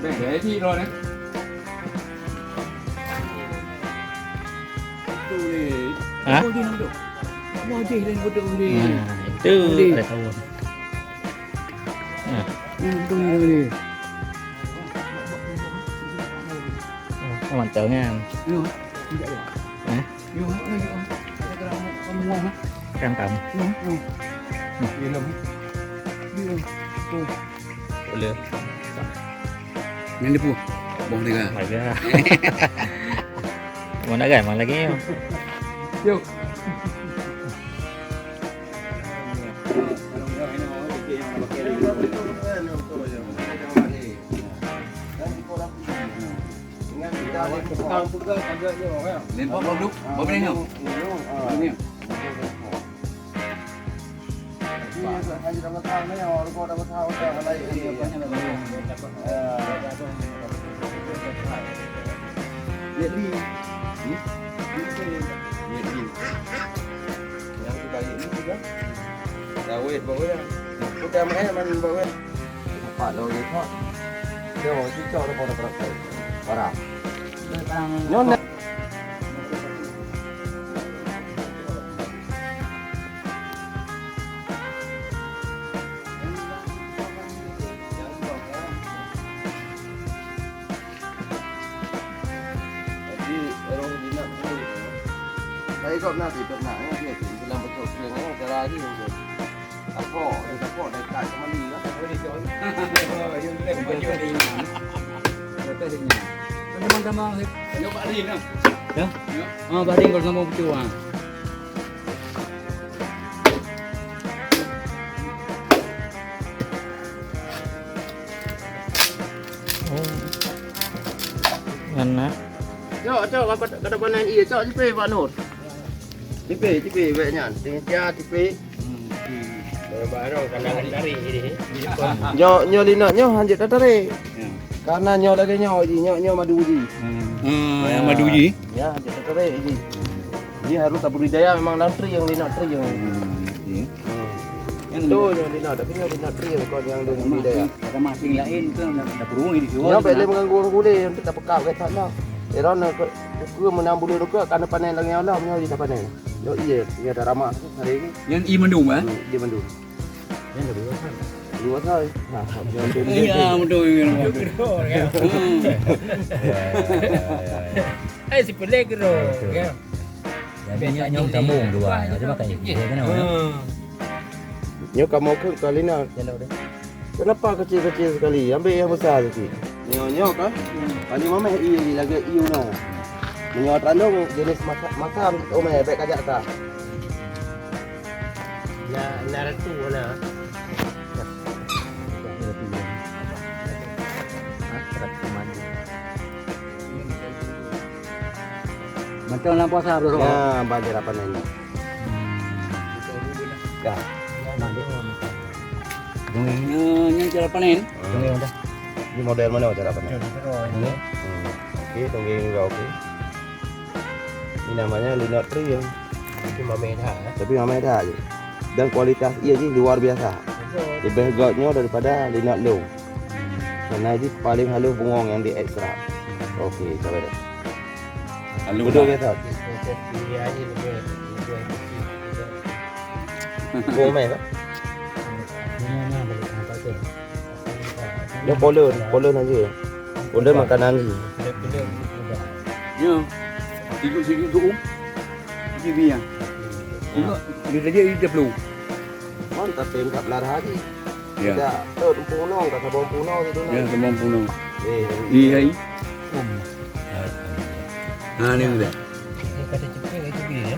Đấy, để thi rồi đấy. Hả? Mau đi lên một đường đi. Itu Đi. ada tahu. Đi. Các bạn tưởng nha. Hả? Cam tầm. Boleh. Yang di pu. Bong ni kan. Mày ra. Mana gay mana lagi? Yuk. Lên bom đúc, bom lên không? Ini. Lihat di. Yang kita ini juga. Dawet bawah. Kita main bawah. Pak lo dia thot. Dia mau cucuk ada pada berapa? Parah. Nyon. Thấy con nào thì tập nặng như thế thì làm một chỗ chuyện nó sẽ ra chứ rồi. Tập cỏ đại cải cho nó đi đó. Thôi đi chơi. Lên bao nhiêu đi mà. Rồi tới thì nhà. Teman-teman sih. Yo Pak Din kan. Ya? Oh, Pak Din kalau ngomong betul ah. Ngon á. Cho kada panen iya cho cipe Pak Nur. Cipe we nyan, tinggal cipe. Baru kadang dari ini. Nyo lina nyo hanjit tatare. Karena nyo lagi nyo ji, nyo madu ji. Yang madu ji. Ya, hanjit tatare ji. Ji harus tak budidaya memang nantri yang lina tri yang. Yang Itu nyo lina, tapi nyo lina tri yang kon yang dengan budidaya. ada masing lain itu ada burung di situ. Nyo bele mengganggu kude untuk tak pekak ke sana. Eron ke menang bulu juga karena panen lagi nyo lah, nyo di tak panen. Yo iya, dia ada ramah hari ini. Yang i mendung ah. Di Bandung. Yang kedua kan. Dua thôi. Nah, yang kedua. Iya, mendung. Si pelek tu. Ya. Biasanya nyom sambung dua. Cuma kayak gitu kan. Nyo kamu ke kali nak. Kenapa kecil-kecil sekali? Ambil yang besar sikit. Nyo kan? Kali mama iya lagi iu no. Nyo tandung jenis makam omeh baik kajak ta. Nara tu lah. Macam dalam puasa bro. Ya, banjir apa nih? Ya. Yang cara panen. Ini model mana cara panen? Oke, tunggu juga oke. Ini namanya Lina Tri. Tapi mama dah. Tapi namanya dah aja. Dan kualitas iya sih luar biasa. Lebih gotnya daripada Lina Low. Karena ini paling halus bungong yang diekstrak. Oke, coba deh. Lalu Betul ya, Tad? Bungong kan? Dia polen aja. Polen makanan sih. Ya. Tiga tu TV yang. Dia dia belum. Mantap pemkap lar hati. Ya. Tidak, tuh punong kata bom punong itu. Ya, kembang puno. Iya. Nah, ni dah. Dia kata cepet kat tepi ya.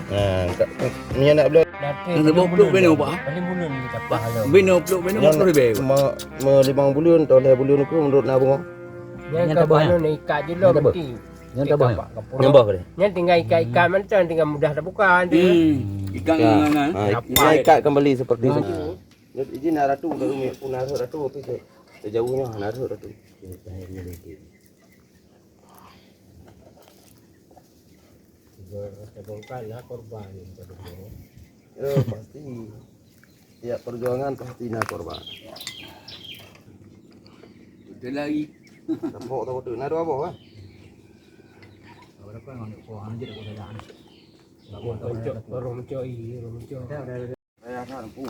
Ni nak belum. Nanti bawa peluk beno apa? Paling bulan ni tak pahala. Beno peluk beno motor be. Me 5 bulan atau 2 bulan aku menurut nabung. Yang ke mana ni ikat je lah mesti. Yang tak bah. Nyambah ke dia? Yang tinggal ikat-ikat mana tinggal mudah dah bukan. Ikan dengan Ini ikat kembali seperti itu. Izin nak ratu dah umi, pun nak ratu tu jauhnya nak ratu. Kita bongkarlah korban. Pasti. Tiap perjuangan pasti nak korban. Dia lari. Tepuk tu nak apa kan? Berapa yang nak kuah aja dah kuah dah. Orang mencoi. Ayah nak pu.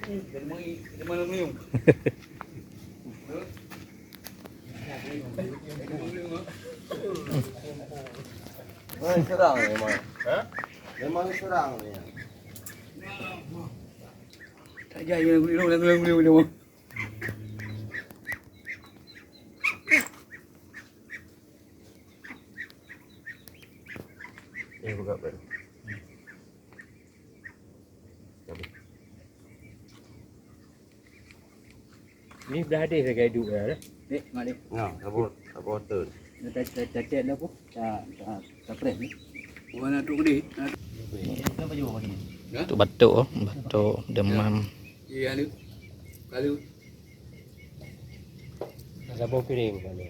Dia mana meniung? Serang memang. Memang serang ni. Tak jaya nak meniung. Buka ber. Ni dah ada saya gaduh dah. Dek, mak dek. Nah, apa turun. Cacet dah pun. Tak press ni. Orang nak duduk gede. Apa je buat ni? Tu batuk, batuk demam. Ya, ada. Kalau Sabun piring kan ni.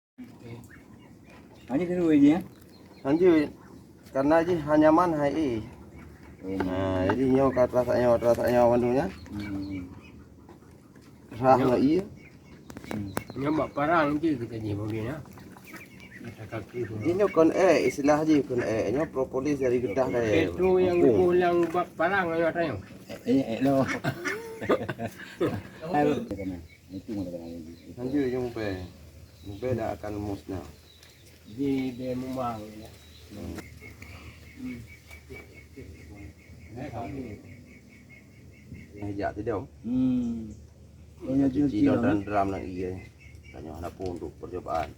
hanya dulu je ya. Lanjut. Karena je hanya man hai. Nah, jadi nyo kat rasanya wandunya. Rah nak iya. Nyambak parang je kita ni mungkin ya. Kaki tu. Ini kon istilah je kon nyo propolis dari Kedah kaya. Itu yang pulang parang ayo tayang. Lo. Lanjut je mumpe. Mumpe dah akan musnah. Di memang ya. Hijak tu dia. Banyak Cuci dan drum nak iya. Tanya nak pun untuk percobaan.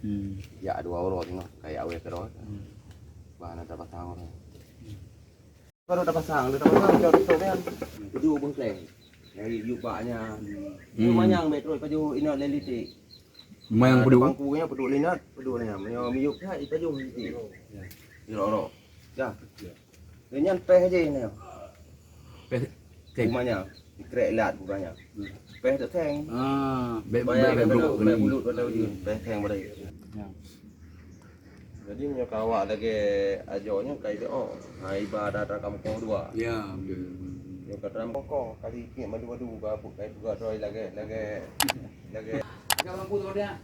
Ya 2 orang tengok kayak awet terus. Bahan ada pasang orang. Baru dah pasang jauh tu kan. Baju bengkleng. Dari yubaknya. Manyang metro baju inat leliti. Mayang peduk. Bangkunya peduk linat, peduk ni. Yang miyuk kat baju leliti. Di lorok. Dah. Dengan peh je ni. Rumahnya krek lat bukannya. Peh tak teng. Baik Bulut pada ujung. Peh teng pada. Jadi punya kawak lagi ajonya kayak dia hai ibadah kampung dua. Ya, betul. Yo kata pokok kali ki madu-madu gabuk kayak juga doi lagi. Jangan lampu tu dia.